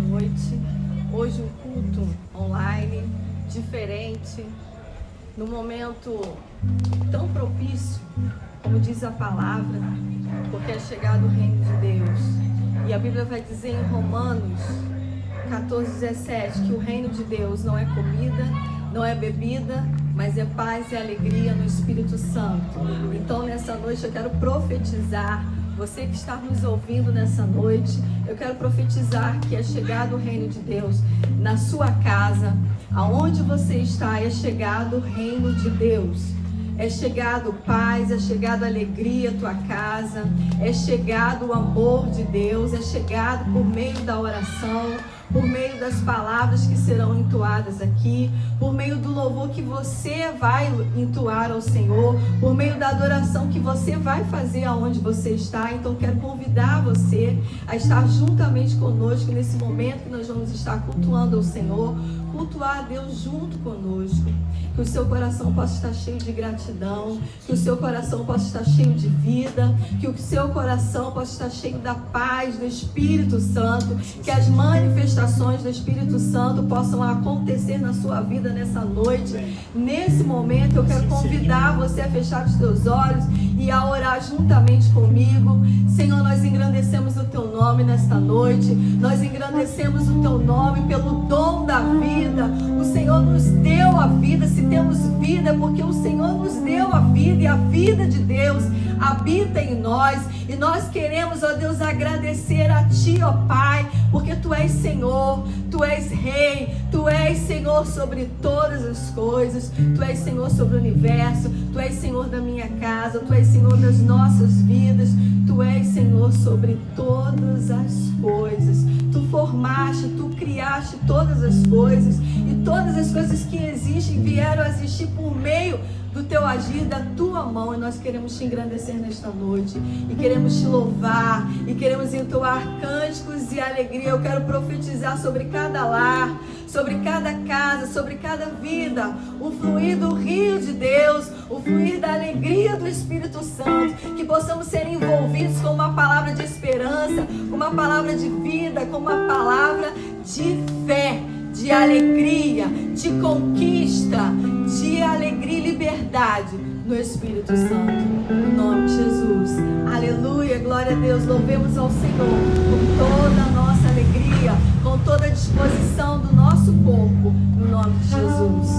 noite. Hoje um culto online, diferente, num momento tão propício, como diz a palavra, porque é chegado o reino de Deus. E a Bíblia vai dizer em Romanos 14:17 que o reino de Deus não é comida, não é bebida, mas é paz e alegria no Espírito Santo. Então nessa noite eu quero profetizar, você que está nos ouvindo nessa noite, eu quero profetizar que é chegado o reino de Deus na sua casa, aonde você está, é chegado o reino de Deus. É chegado paz, é chegado alegria à tua casa, é chegado o amor de Deus, é chegado por meio da oração, por meio das palavras que serão entoadas aqui, por meio do louvor que você vai entoar ao Senhor, por meio da adoração que você vai fazer aonde você está. Então quero convidar você a estar juntamente conosco nesse momento que nós vamos estar cultuando ao Senhor, cultuar a Deus junto conosco. Que o seu coração possa estar cheio de gratidão, que o seu coração possa estar cheio de vida, que o seu coração possa estar cheio da paz do Espírito Santo, que as manifestações do Espírito Santo possam acontecer na sua vida nessa noite. Nesse momento eu quero convidar você a fechar os teus olhos e a orar juntamente comigo. Senhor, nós engrandecemos o teu nome nesta noite, nós engrandecemos o teu nome pelo dom da vida. O Senhor nos deu a vida. Se temos vida é porque o Senhor nos deu a vida, e a vida de Deus habita em nós, e nós queremos, ó Deus, agradecer a Ti, ó Pai, porque Tu és Senhor, Tu és Rei, Tu és Senhor sobre todas as coisas, Tu és Senhor sobre o universo, Tu és Senhor da minha casa, Tu és Senhor das nossas vidas, Tu és Senhor sobre todas as coisas. Tu formaste, Tu criaste todas as coisas, e todas as coisas que existem vieram a existir por meio do teu agir, da tua mão, e nós queremos te engrandecer nesta noite, e queremos te louvar, e queremos entoar cânticos e alegria. Eu quero profetizar sobre cada lar, sobre cada casa, sobre cada vida, o fluir do rio de Deus, o fluir da alegria do Espírito Santo, que possamos ser envolvidos com uma palavra de esperança, com uma palavra de vida, com uma palavra de fé, de alegria, de conquista, de alegria e liberdade no Espírito Santo, no nome de Jesus. Aleluia, glória a Deus. Louvemos ao Senhor com toda a nossa alegria, com toda a disposição do nosso corpo, no nome de Jesus.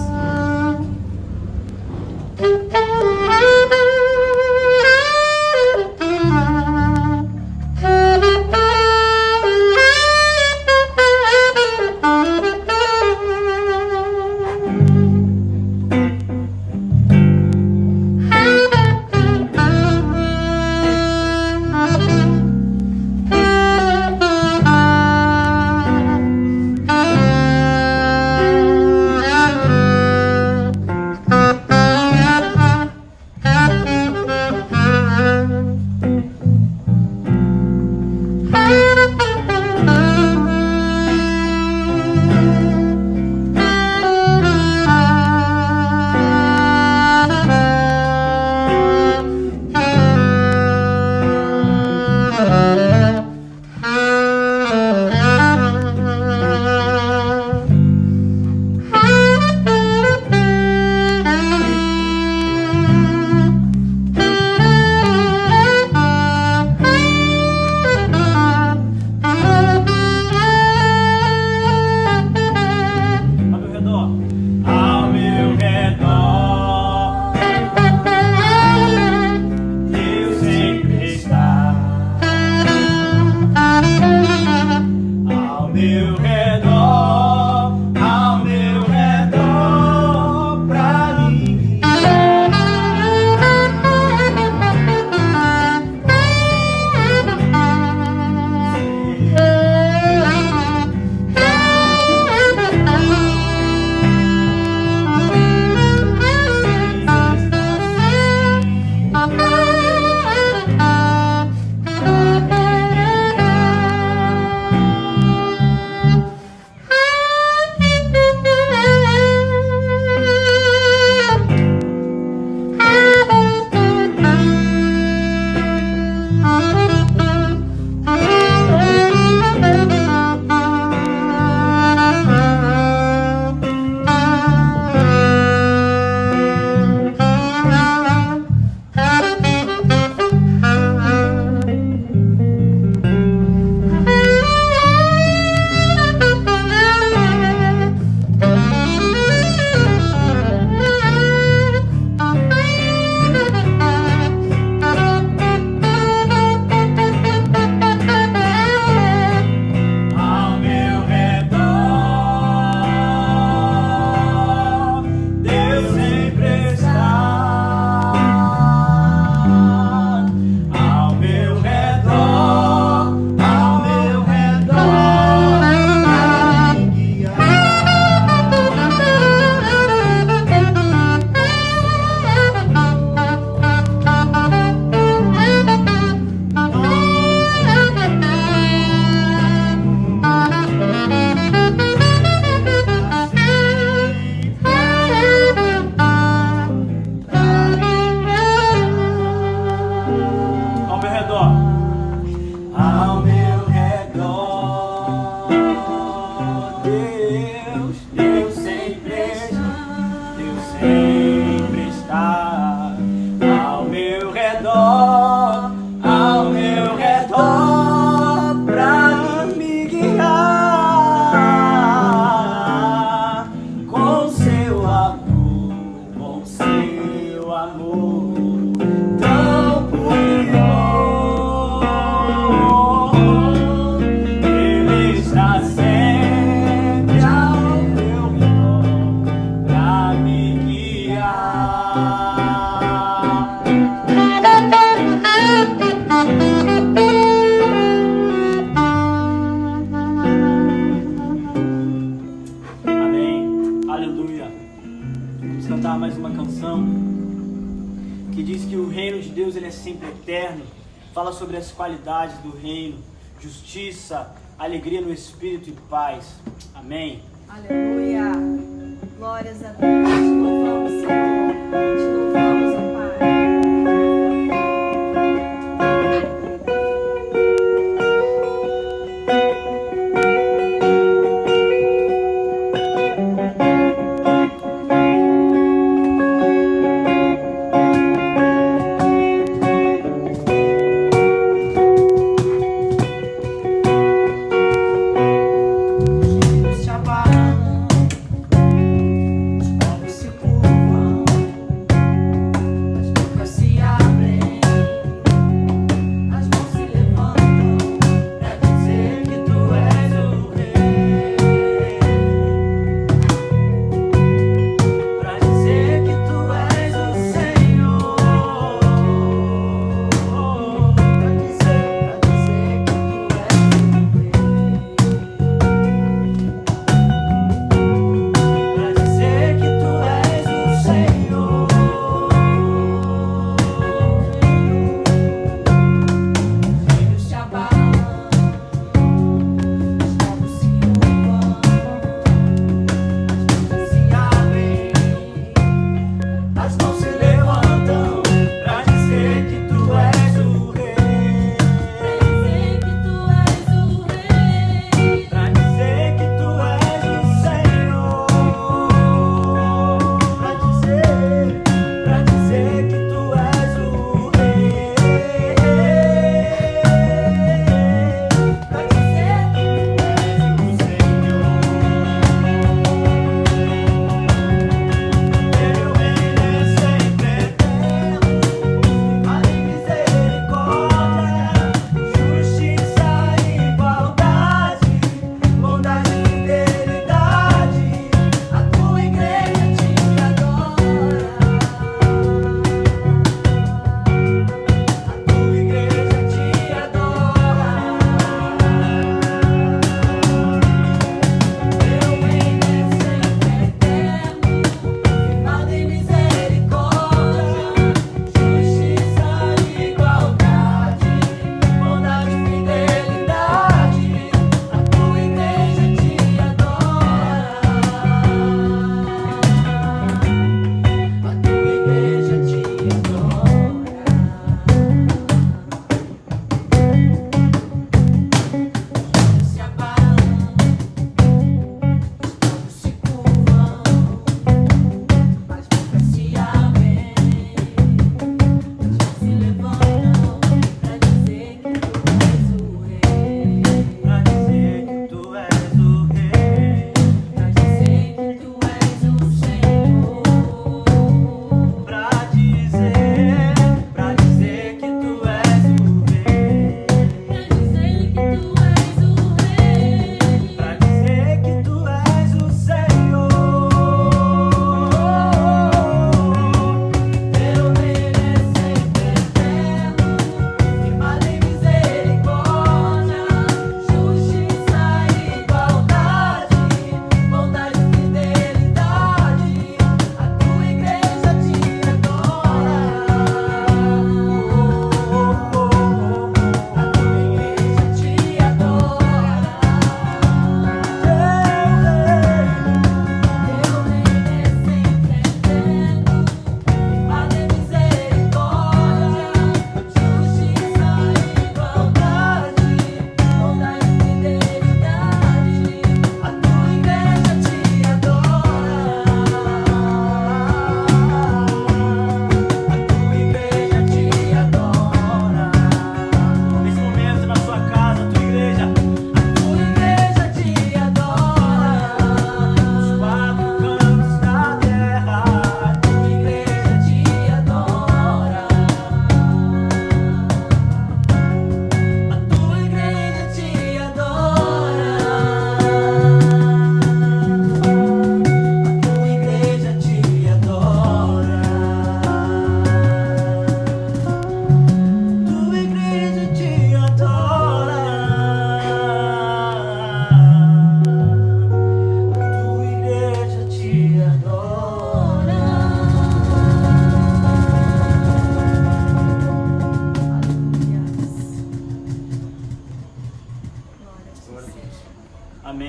canção que diz que o reino de Deus ele é sempre eterno. Fala sobre as qualidades do reino: justiça, alegria no Espírito e paz. Amém. Aleluia. Glórias a Deus. Te louvamos, Senhor. Te louvamos, ó Pai. Se curvam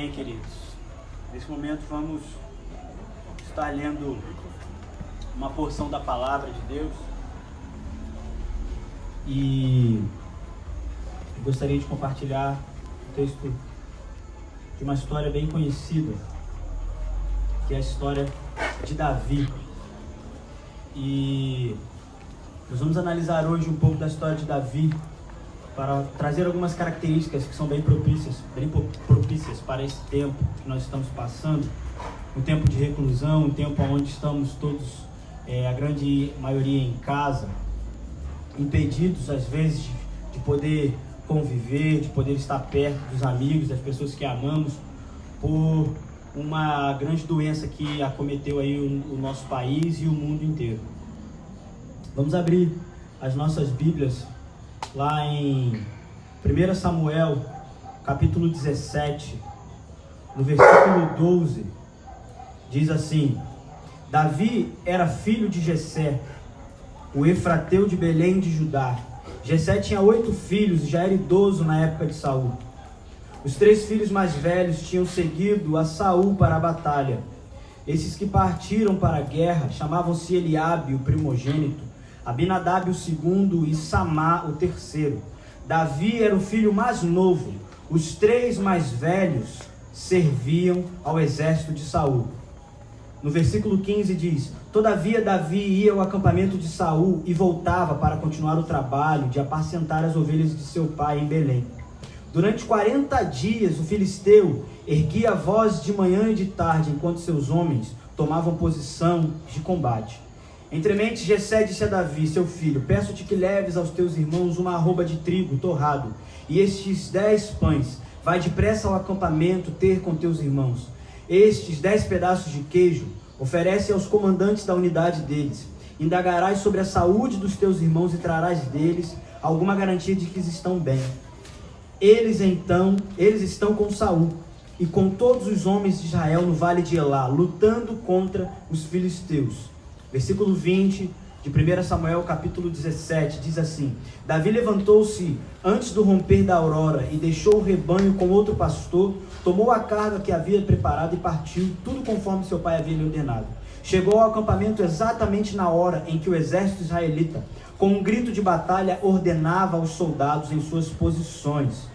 Amém, queridos. Nesse momento vamos estar lendo uma porção da palavra de Deus. E eu gostaria de compartilhar um texto de uma história bem conhecida, que é a história de Davi. E nós vamos analisar hoje um pouco da história de Davi, para trazer algumas características que são bem propícias para esse tempo que nós estamos passando, um tempo de reclusão, um tempo onde estamos todos, a grande maioria em casa, impedidos às vezes de poder conviver, de poder estar perto dos amigos, das pessoas que amamos, por uma grande doença que acometeu aí o nosso país e o mundo inteiro. Vamos abrir as nossas Bíblias lá em 1 Samuel, capítulo 17, no versículo 12, diz assim: Davi era filho de Jessé, o efrateu de Belém de Judá. Jessé tinha 8 filhos e já era idoso na época de Saul. Os 3 filhos mais velhos tinham seguido a Saul para a batalha. Esses que partiram para a guerra chamavam-se Eliabe, o primogênito, Abinadab o segundo e Samá o terceiro. Davi era o filho mais novo. Os 3 mais velhos serviam ao exército de Saul. No versículo 15 diz: Todavia Davi ia ao acampamento de Saul e voltava para continuar o trabalho de apacentar as ovelhas de seu pai em Belém. Durante 40 dias o filisteu erguia a voz de manhã e de tarde, enquanto seus homens tomavam posição de combate. Entremente Jessé disse a Davi, seu filho: peço-te que leves aos teus irmãos uma arroba de trigo torrado e estes 10 pães. Vai depressa ao acampamento ter com teus irmãos. Estes 10 pedaços de queijo oferece aos comandantes da unidade deles. Indagarás sobre a saúde dos teus irmãos e trarás deles alguma garantia de que estão bem. Eles estão com Saul e com todos os homens de Israel no vale de Elá, lutando contra os filisteus. Versículo 20 de 1 Samuel, capítulo 17, diz assim: Davi levantou-se antes do romper da aurora e deixou o rebanho com outro pastor, tomou a carga que havia preparado e partiu, tudo conforme seu pai havia lhe ordenado. Chegou ao acampamento exatamente na hora em que o exército israelita, com um grito de batalha, ordenava aos soldados em suas posições.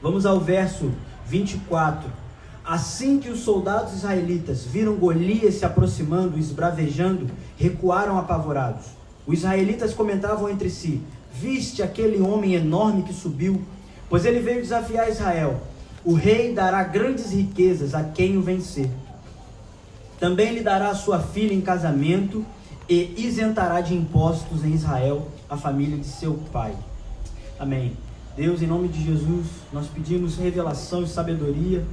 Vamos ao verso 24. Assim que os soldados israelitas viram Golias se aproximando e esbravejando, recuaram apavorados. Os israelitas comentavam entre si: viste aquele homem enorme que subiu? Pois ele veio desafiar Israel. O rei dará grandes riquezas a quem o vencer. Também lhe dará a sua filha em casamento e isentará de impostos em Israel a família de seu pai. Amém. Deus, em nome de Jesus, nós pedimos revelação e sabedoria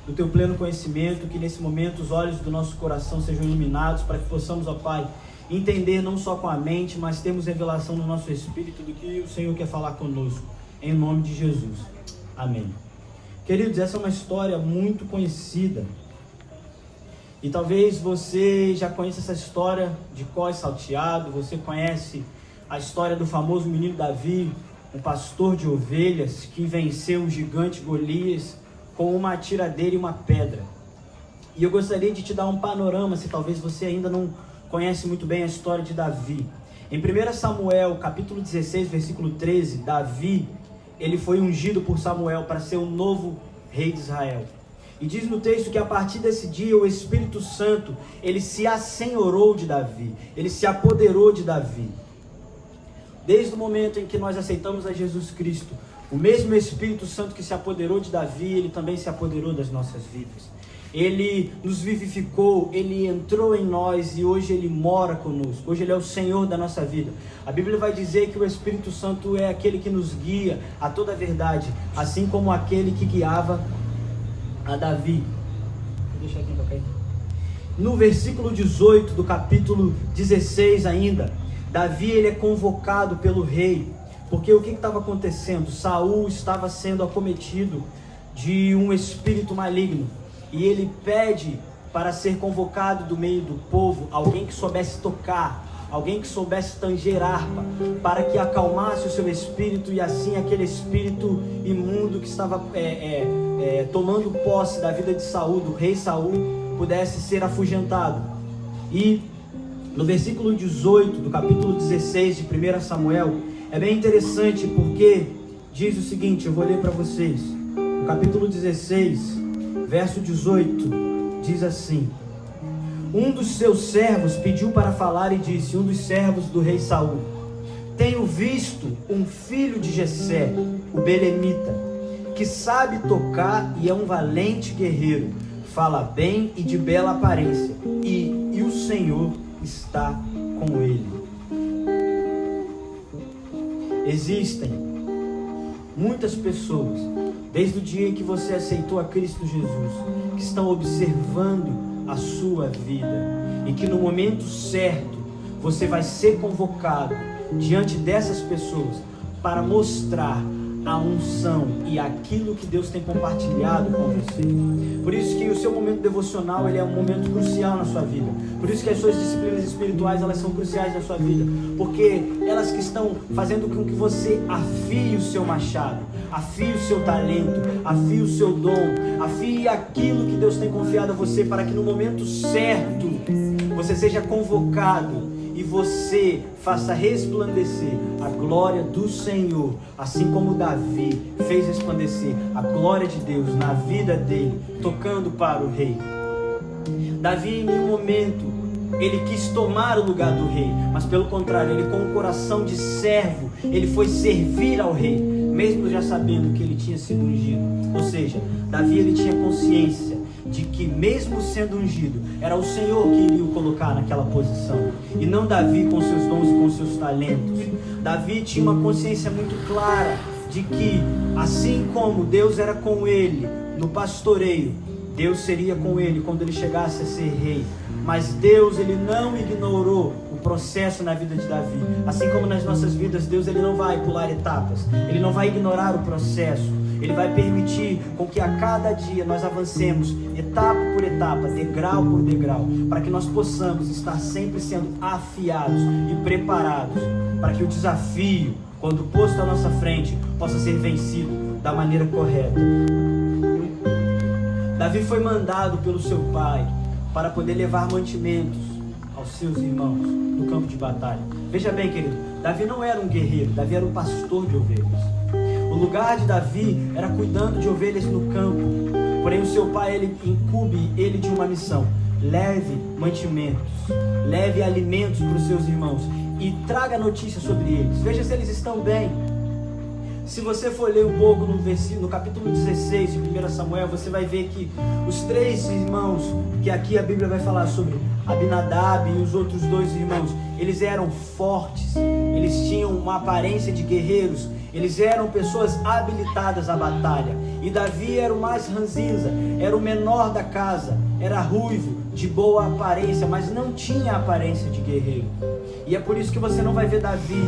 do teu pleno conhecimento, que nesse momento os olhos do nosso coração sejam iluminados, para que possamos, ó Pai, entender não só com a mente, mas termos revelação no nosso espírito do que o Senhor quer falar conosco, em nome de Jesus. Amém. Queridos, essa é uma história muito conhecida, e talvez você já conheça essa história de cor e salteado. Você conhece a história do famoso menino Davi, um pastor de ovelhas que venceu o gigante Golias com uma tiradeira e uma pedra. E eu gostaria de te dar um panorama, se talvez você ainda não conhece muito bem a história de Davi. Em 1 Samuel, capítulo 16, versículo 13, Davi, ele foi ungido por Samuel para ser o novo rei de Israel. E diz no texto que a partir desse dia o Espírito Santo, ele se assenhorou de Davi, ele se apoderou de Davi. Desde o momento em que nós aceitamos a Jesus Cristo, o mesmo Espírito Santo que se apoderou de Davi, ele também se apoderou das nossas vidas. Ele nos vivificou, ele entrou em nós e hoje ele mora conosco. Hoje ele é o Senhor da nossa vida. A Bíblia vai dizer que o Espírito Santo é aquele que nos guia a toda a verdade, assim como aquele que guiava a Davi. Vou deixar aqui tocar aí. No versículo 18 do capítulo 16 ainda, Davi ele é convocado pelo rei. Porque o que estava acontecendo? Saul estava sendo acometido de um espírito maligno. E ele pede para ser convocado do meio do povo alguém que soubesse tocar alguém que soubesse tanger harpa, para que acalmasse o seu espírito e assim aquele espírito imundo que estava tomando posse da vida de Saul, do rei Saul, pudesse ser afugentado. E no versículo 18 do capítulo 16 de 1 Samuel, é bem interessante porque diz o seguinte, eu vou ler para vocês. No capítulo 16, verso 18, diz assim: um dos seus servos pediu para falar e disse, um dos servos do rei Saul: tenho visto um filho de Jessé, o belemita, que sabe tocar e é um valente guerreiro, fala bem e de bela aparência, e o Senhor está com ele. Existem muitas pessoas, desde o dia em que você aceitou a Cristo Jesus, que estão observando a sua vida e que no momento certo você vai ser convocado diante dessas pessoas para mostrar a unção e aquilo que Deus tem compartilhado com você. Por isso que o seu momento devocional, ele é um momento crucial na sua vida. Por isso que as suas disciplinas espirituais, elas são cruciais na sua vida, porque elas que estão fazendo com que você afie o seu machado, afie o seu talento, afie o seu dom, afie aquilo que Deus tem confiado a você, para que no momento certo você seja convocado e você faça resplandecer a glória do Senhor, assim como Davi fez resplandecer a glória de Deus na vida dele, tocando para o rei. Davi, em nenhum momento, ele quis tomar o lugar do rei, mas pelo contrário, ele, com o coração de servo, ele foi servir ao rei, mesmo já sabendo que ele tinha sido ungido. Ou seja, Davi, ele tinha consciência de que mesmo sendo ungido, era o Senhor que iria o colocar naquela posição, e não Davi com seus dons e com seus talentos. Davi tinha uma consciência muito clara de que, assim como Deus era com ele no pastoreio, Deus seria com ele quando ele chegasse a ser rei. Mas Deus, ele não ignorou o processo na vida de Davi. Assim como nas nossas vidas, Deus, ele não vai pular etapas, ele não vai ignorar o processo. Ele vai permitir com que a cada dia nós avancemos etapa por etapa, degrau por degrau, para que nós possamos estar sempre sendo afiados e preparados para que o desafio, quando posto à nossa frente, possa ser vencido da maneira correta. Davi foi mandado pelo seu pai para poder levar mantimentos aos seus irmãos no campo de batalha. Veja bem, querido, Davi não era um guerreiro, Davi era um pastor de ovelhas. O lugar de Davi era cuidando de ovelhas no campo. Porém, o seu pai, ele incumbe ele de uma missão: leve mantimentos, leve alimentos para os seus irmãos e traga notícias sobre eles. Veja se eles estão bem. Se você for ler um pouco no capítulo 16 de 1 Samuel, você vai ver que os 3 irmãos, que aqui a Bíblia vai falar sobre Abinadab e os outros 2 irmãos, eles eram fortes, eles tinham uma aparência de guerreiros, eles eram pessoas habilitadas à batalha. E Davi era o mais ranzinza, era o menor da casa, era ruivo, de boa aparência, mas não tinha aparência de guerreiro. E é por isso que você não vai ver Davi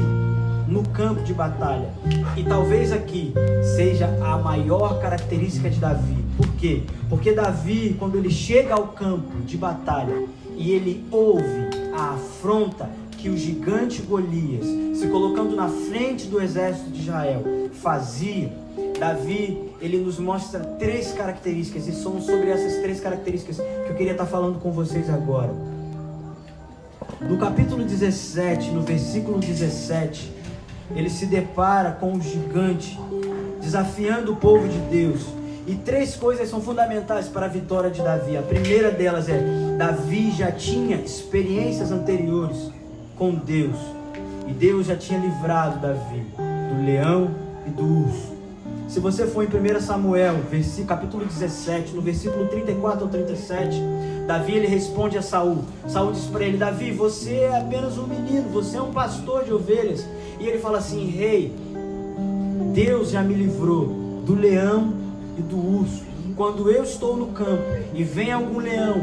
no campo de batalha. E talvez aqui seja a maior característica de Davi. Por quê? Porque Davi, quando ele chega ao campo de batalha e ele ouve a afronta que o gigante Golias, se colocando na frente do exército de Israel, fazia, Davi, ele nos mostra 3 características, e são sobre essas 3 características que eu queria estar falando com vocês agora. No capítulo 17, no versículo 17, ele se depara com um gigante desafiando o povo de Deus, e 3 coisas são fundamentais para a vitória de Davi. A primeira delas é: Davi já tinha experiências anteriores com Deus, e Deus já tinha livrado Davi do leão e do urso. Se você for em 1 Samuel, capítulo 17, no versículo 34 ao 37, Davi, ele responde a Saul. Saul diz para ele: Davi, você é apenas um menino, você é um pastor de ovelhas. E ele fala assim: rei, Deus já me livrou do leão e do urso. Quando eu estou no campo e vem algum leão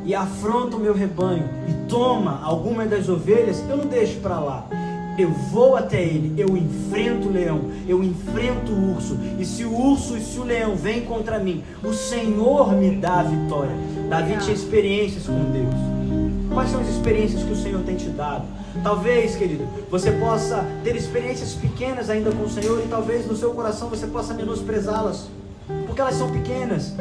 e afronta o meu rebanho e toma alguma das ovelhas, eu não deixo para lá. Eu vou até ele, eu enfrento o leão, eu enfrento o urso. E se o urso e se o leão vêm contra mim, o Senhor me dá a vitória. Davi tinha experiências com Deus. Quais são as experiências que o Senhor tem te dado? Talvez, querido, você possa ter experiências pequenas ainda com o Senhor e talvez no seu coração você possa menosprezá-las, porque elas são pequenas.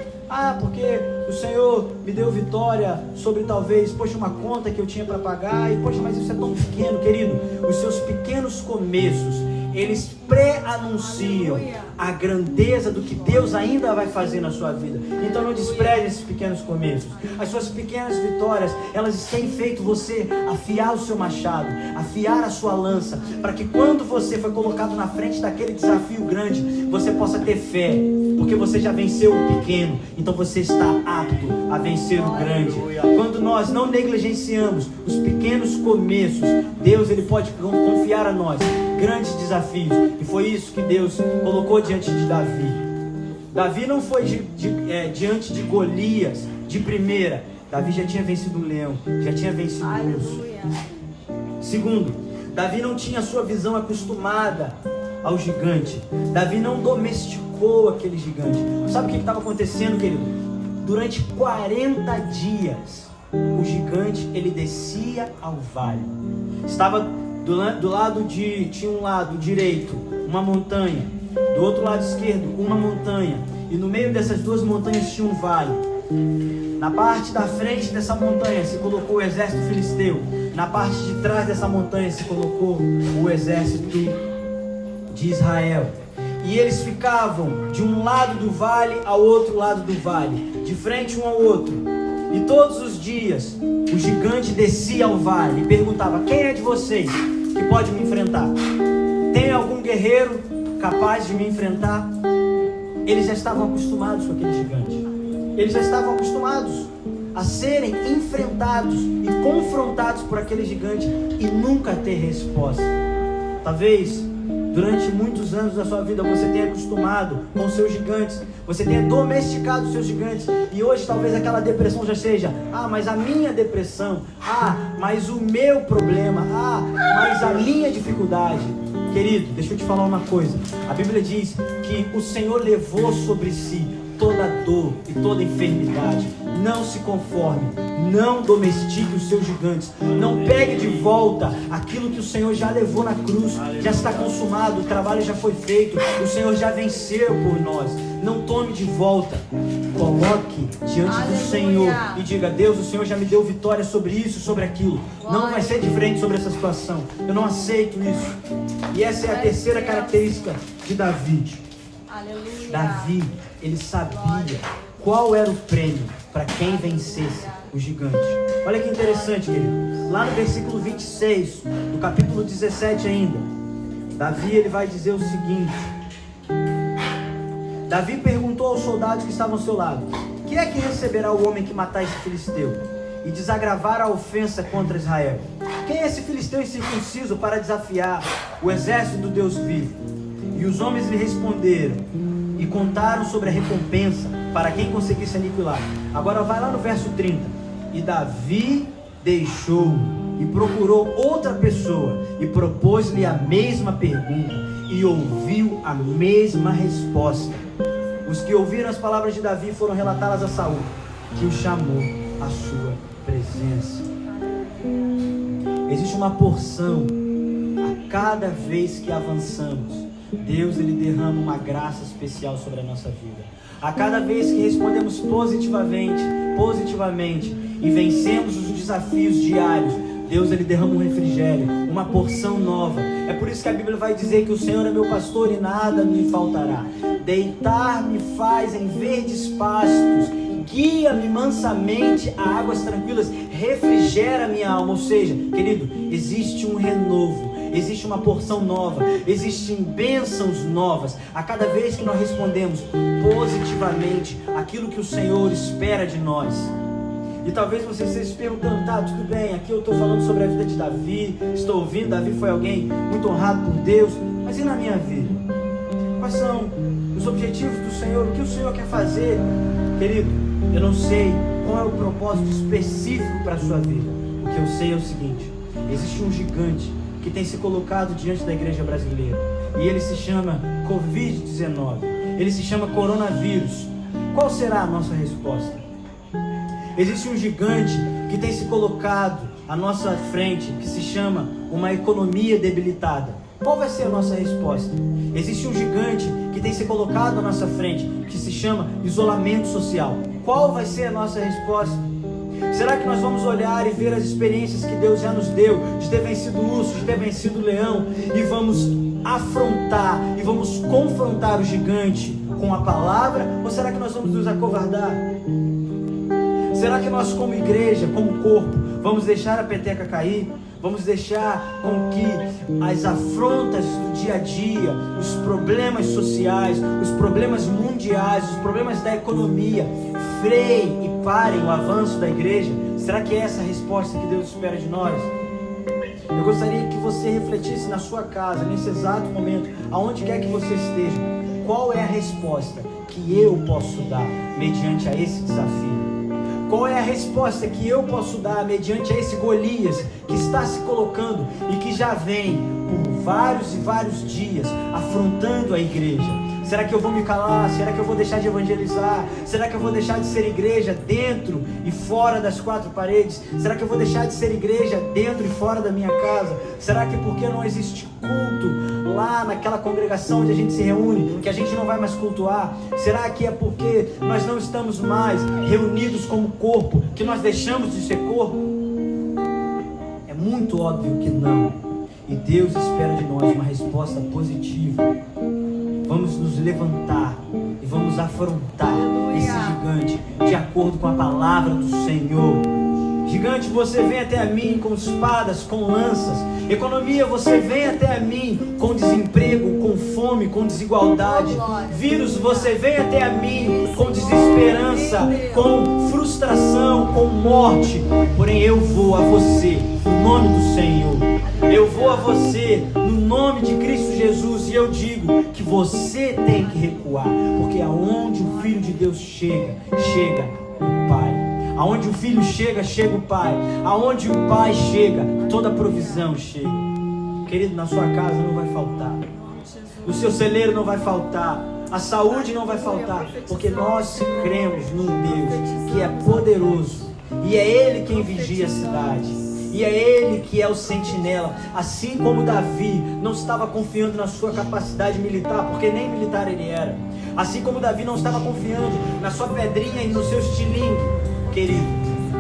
Porque o Senhor me deu vitória sobre talvez, poxa, uma conta que eu tinha para pagar, e poxa, mas isso é tão pequeno, querido. Os seus pequenos começos, eles pré-anunciam a grandeza do que Deus ainda vai fazer na sua vida. Então não despreze esses pequenos começos. As suas pequenas vitórias, elas têm feito você afiar o seu machado, afiar a sua lança, para que quando você foi colocado na frente daquele desafio grande, você possa ter fé, porque você já venceu o pequeno, então você está apto a vencer o grande. Quando nós não negligenciamos os pequenos começos, Deus ele pode confiar a nós grandes desafios, e foi isso que Deus colocou diante de Davi. Davi não foi diante de Golias de primeira. Davi já tinha vencido um leão, já tinha vencido um urso. Segundo, Davi não tinha a sua visão acostumada ao gigante. Davi não domesticou aquele gigante. Sabe o que estava acontecendo, querido? Durante 40 dias, o gigante ele descia ao vale. Estava do lado tinha um lado direito, uma montanha, do outro lado esquerdo, uma montanha, e no meio dessas duas montanhas tinha um vale. Na parte da frente dessa montanha se colocou o exército filisteu, na parte de trás dessa montanha se colocou o exército de Israel, e eles ficavam de um lado do vale ao outro lado do vale, de frente um ao outro. E todos os dias o gigante descia ao vale e perguntava: quem é de vocês que pode me enfrentar? Tem algum guerreiro capaz de me enfrentar? Eles já estavam acostumados com aquele gigante. Eles já estavam acostumados a serem enfrentados e confrontados por aquele gigante e nunca ter resposta. Talvez durante muitos anos da sua vida você tenha acostumado com os seus gigantes, você tenha domesticado os seus gigantes, e hoje talvez aquela depressão já seja: mas a minha depressão, mas o meu problema, mas a minha dificuldade. Querido, deixa eu te falar uma coisa. A Bíblia diz que o Senhor levou sobre si toda dor e toda enfermidade. Não se conforme, não domestique os seus gigantes, não pegue de volta aquilo que o Senhor já levou na cruz. Já está consumado, o trabalho já foi feito, o Senhor já venceu por nós. Não tome de volta, coloque diante do Senhor e diga: Deus, o Senhor já me deu vitória sobre isso, sobre aquilo, não vai ser diferente sobre essa situação, eu não aceito isso. E essa é a terceira característica de Davi. Davi, ele sabia qual era o prêmio para quem vencesse o gigante. Olha que interessante, querido. Lá no versículo 26, do capítulo 17 ainda, Davi ele vai dizer o seguinte: Davi perguntou aos soldados que estavam ao seu lado: que é que receberá o homem que matar esse filisteu e desagravar a ofensa contra Israel? Quem é esse filisteu incircunciso para desafiar o exército do Deus vivo? E os homens lhe responderam e contaram sobre a recompensa para quem conseguisse aniquilar. Agora vai lá no verso 30. E Davi deixou e procurou outra pessoa e propôs-lhe a mesma pergunta e ouviu a mesma resposta. Os que ouviram as palavras de Davi foram relatá-las a Saul, que o chamou à sua presença. Existe uma porção a cada vez que avançamos. Deus ele derrama uma graça especial sobre a nossa vida. A cada vez que respondemos positivamente e vencemos os desafios diários, Deus ele derrama um refrigério, uma porção nova. É por isso que a Bíblia vai dizer que o Senhor é meu pastor e nada me faltará. Deitar-me faz em verdes pastos, guia-me mansamente a águas tranquilas, refrigera minha alma. Ou seja, querido, existe um renovo, existe uma porção nova, existem bênçãos novas a cada vez que nós respondemos positivamente aquilo que o Senhor espera de nós. E talvez você esteja se perguntando: tá, tudo bem, aqui eu estou falando sobre a vida de Davi, estou ouvindo, Davi foi alguém muito honrado por Deus, mas e na minha vida? Quais são os objetivos do Senhor? O que o Senhor quer fazer? Querido, eu não sei qual é o propósito específico para a sua vida. O que eu sei é o seguinte: existe um gigante que tem se colocado diante da igreja brasileira, e ele se chama Covid-19, ele se chama coronavírus. Qual será a nossa resposta? Existe um gigante que tem se colocado à nossa frente, que se chama uma economia debilitada. Qual vai ser a nossa resposta? Existe um gigante que tem se colocado à nossa frente, que se chama isolamento social. Qual vai ser a nossa resposta? Será que nós vamos olhar e ver as experiências que Deus já nos deu, de ter vencido o urso, de ter vencido o leão, e vamos afrontar e vamos confrontar o gigante com a palavra? Ou será que nós vamos nos acovardar? Será que nós, como igreja, como corpo, vamos deixar a peteca cair? Vamos deixar com que as afrontas do dia a dia, os problemas sociais, os problemas mundiais, os problemas da economia freiem e parem o avanço da igreja? Será que é essa a resposta que Deus espera de nós? Eu gostaria que você refletisse na sua casa, nesse exato momento, aonde quer que você esteja. Qual é a resposta que eu posso dar mediante a esse desafio? Qual é a resposta que eu posso dar mediante a esse Golias que está se colocando e que já vem por vários e vários dias afrontando a igreja? Será que eu vou me calar? Será que eu vou deixar de evangelizar? Será que eu vou deixar de ser igreja dentro e fora das quatro paredes? Será que eu vou deixar de ser igreja dentro e fora da minha casa? Será que porque não existe culto lá naquela congregação onde a gente se reúne, que a gente não vai mais cultuar? Será que é porque nós não estamos mais reunidos como corpo, que nós deixamos de ser corpo? É muito óbvio que não. E Deus espera de nós uma resposta positiva. Vamos nos levantar e vamos afrontar esse gigante de acordo com a palavra do Senhor. Gigante, você vem até a mim com espadas, com lanças. Economia, você vem até a mim com desemprego, com fome, com desigualdade. Vírus, você vem até a mim com desesperança, com frustração, com morte. Porém, eu vou a você no nome do Senhor. Eu vou a você no nome de Cristo Jesus, e eu digo que você tem que recuar, porque aonde o Filho de Deus chega, chega o Pai. Aonde o Filho chega, chega o Pai. Aonde o Pai chega, toda provisão chega. Querido, na sua casa não vai faltar, no seu celeiro não vai faltar, a saúde não vai faltar, porque nós cremos num Deus que é poderoso, e é Ele quem vigia a cidade. E é Ele que é o sentinela. Assim como Davi não estava confiando na sua capacidade militar, porque nem militar ele era. Assim como Davi não estava confiando na sua pedrinha e no seu estilingue. Querido,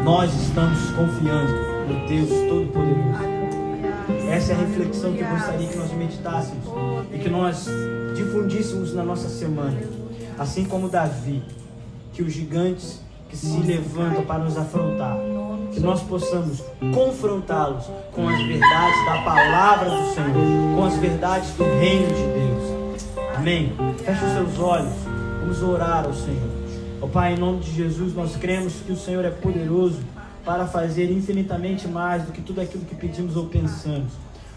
nós estamos confiando no Deus Todo-Poderoso. Essa é a reflexão que eu gostaria que nós meditássemos e que nós difundíssemos na nossa semana. Assim como Davi, que os gigantes que se levantam para nos afrontar, que nós possamos confrontá-los com as verdades da palavra do Senhor, com as verdades do reino de Deus. Amém? Feche os seus olhos, vamos orar ao Senhor. Ó Pai, em nome de Jesus, nós cremos que o Senhor é poderoso para fazer infinitamente mais do que tudo aquilo que pedimos ou pensamos.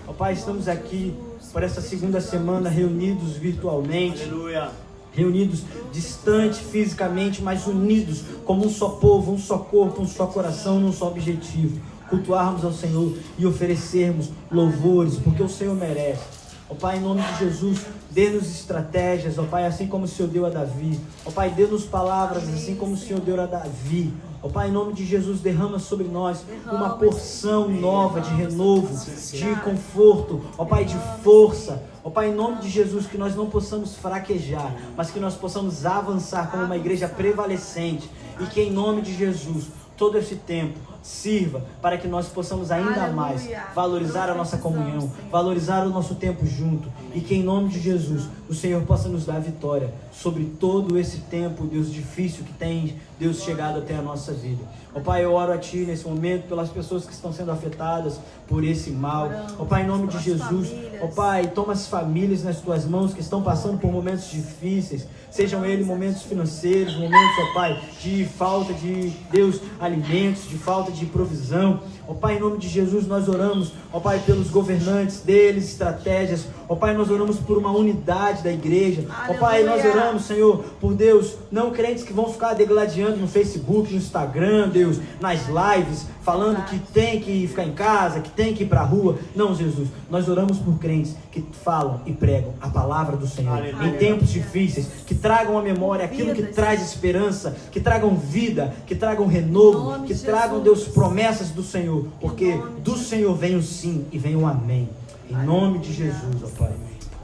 Ó Pai, estamos aqui por essa segunda semana reunidos virtualmente. Aleluia. Reunidos distante fisicamente, mas unidos como um só povo, um só corpo, um só coração, um só objetivo. Cultuarmos ao Senhor e oferecermos louvores, porque o Senhor merece. Ó Pai, em nome de Jesus, dê-nos estratégias, ó Pai, assim como o Senhor deu a Davi. Ó Pai, dê-nos palavras, assim como o Senhor deu a Davi. Ó Pai, em nome de Jesus, derrama sobre nós uma porção nova de renovo, de conforto, ó Pai, de força. Ó Pai, em nome de Jesus, que nós não possamos fraquejar, mas que nós possamos avançar como uma igreja prevalecente. E que em nome de Jesus, todo esse tempo sirva para que nós possamos ainda mais valorizar a nossa comunhão, valorizar o nosso tempo junto, e que em nome de Jesus o Senhor possa nos dar vitória sobre todo esse tempo, Deus, difícil que tem, Deus, chegado até a nossa vida. Ó Pai, eu oro a Ti nesse momento pelas pessoas que estão sendo afetadas por esse mal. Ó Pai, em nome de Jesus, ó Pai, toma as famílias nas Tuas mãos que estão passando por momentos difíceis, sejam eles momentos financeiros, momentos, ó Pai, de falta de, Deus, alimentos, de falta de provisão. Ó Pai, em nome de Jesus, nós oramos, ó Pai, pelos governantes deles, estratégias. Ó Pai, nós oramos por uma unidade da igreja. Ó Pai, nós oramos, Senhor, por Deus, não crentes que vão ficar degladiando no Facebook, no Instagram, Deus, nas lives, falando que tem que ficar em casa, que tem que ir para a rua. Não, Jesus, nós oramos por crentes que falam e pregam a palavra do Senhor. Aleluia. Em tempos difíceis, que tragam à memória aquilo que traz esperança, que tragam vida, que tragam renovo, que tragam, Deus, promessas do Senhor, porque do Senhor vem o sim e vem o amém. Em nome de Jesus, ó Pai.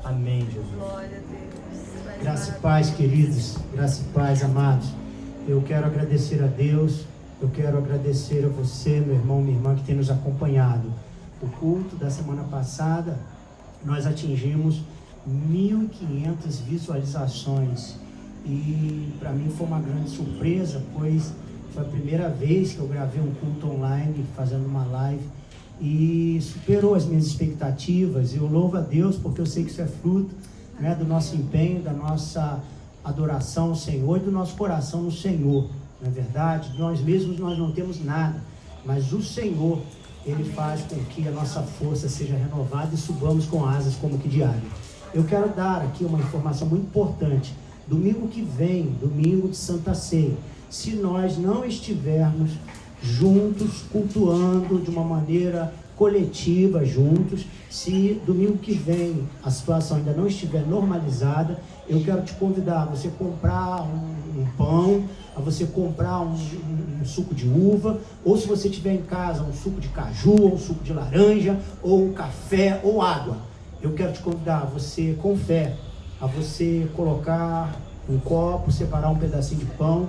Amém, Jesus. Glória a Deus. Graça e paz, queridos. Graça e paz, amados. Eu quero agradecer a Deus. Eu quero agradecer a você, meu irmão, minha irmã, que tem nos acompanhado. O culto da semana passada, nós atingimos 1.500 visualizações. E para mim foi uma grande surpresa, pois foi a primeira vez que eu gravei um culto online, fazendo uma live, e superou as minhas expectativas. Eu louvo a Deus porque eu sei que isso é fruto, né, do nosso empenho, da nossa adoração ao Senhor e do nosso coração no Senhor. Não é verdade? Nós mesmos nós não temos nada, mas o Senhor, Ele faz com que a nossa força seja renovada e subamos com asas como que de águia. Eu quero dar aqui uma informação muito importante. Domingo que vem, domingo de Santa Ceia, se nós não estivermos juntos, cultuando de uma maneira coletiva, juntos, se domingo que vem a situação ainda não estiver normalizada, eu quero te convidar a você comprar um pão, a você comprar um suco de uva, ou se você tiver em casa um suco de caju, ou um suco de laranja, ou um café, ou água. Eu quero te convidar a você, com fé, a você colocar um copo, separar um pedacinho de pão,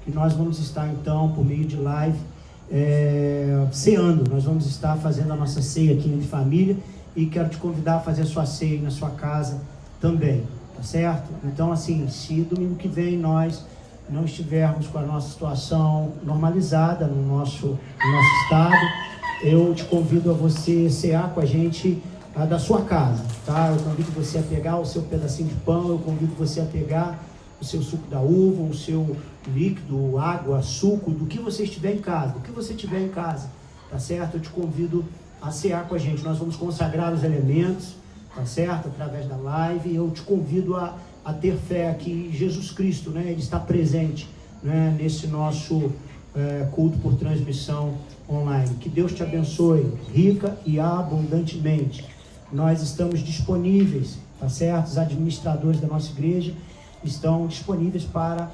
que nós vamos estar então, por meio de live, ceando. Nós vamos estar fazendo a nossa ceia aqui de família, e quero te convidar a fazer a sua ceia na sua casa também, tá certo? Então, assim, se domingo que vem nós não estivermos com a nossa situação normalizada no nosso estado, eu te convido a você cear com a gente da sua casa, tá? Eu convido você a pegar o seu pedacinho de pão, eu convido você a pegar o seu suco da uva, o seu líquido, água, suco, do que você estiver em casa, do que você tiver em casa, tá certo? Eu te convido a cear com a gente. Nós vamos consagrar os elementos, tá certo? Através da live. Eu te convido a ter fé que Jesus Cristo, né? Ele está presente, né? Nesse nosso culto por transmissão online. Que Deus te abençoe rica e abundantemente. Nós estamos disponíveis, tá certo? Os administradores da nossa igreja estão disponíveis para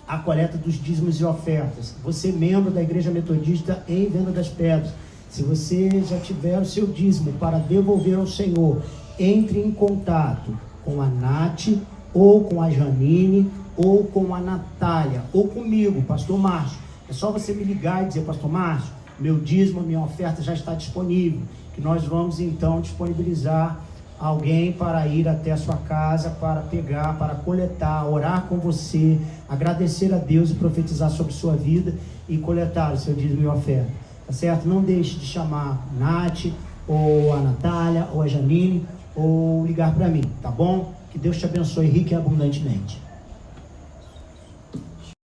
a coleta dos dízimos e ofertas. Você, membro da Igreja Metodista em Venda das Pedras, se você já tiver o seu dízimo para devolver ao Senhor, entre em contato com a Nath, ou com a Janine, ou com a Natália, ou comigo, Pastor Márcio. É só você me ligar e dizer: Pastor Márcio, meu dízimo, minha oferta já está disponível, que nós vamos então disponibilizar alguém para ir até a sua casa, para pegar, para coletar, orar com você, agradecer a Deus e profetizar sobre sua vida e coletar o seu dízimo e oferta, tá certo? Não deixe de chamar a Nath, ou a Natália, ou a Janine, ou ligar para mim, tá bom? Que Deus te abençoe rica e abundantemente.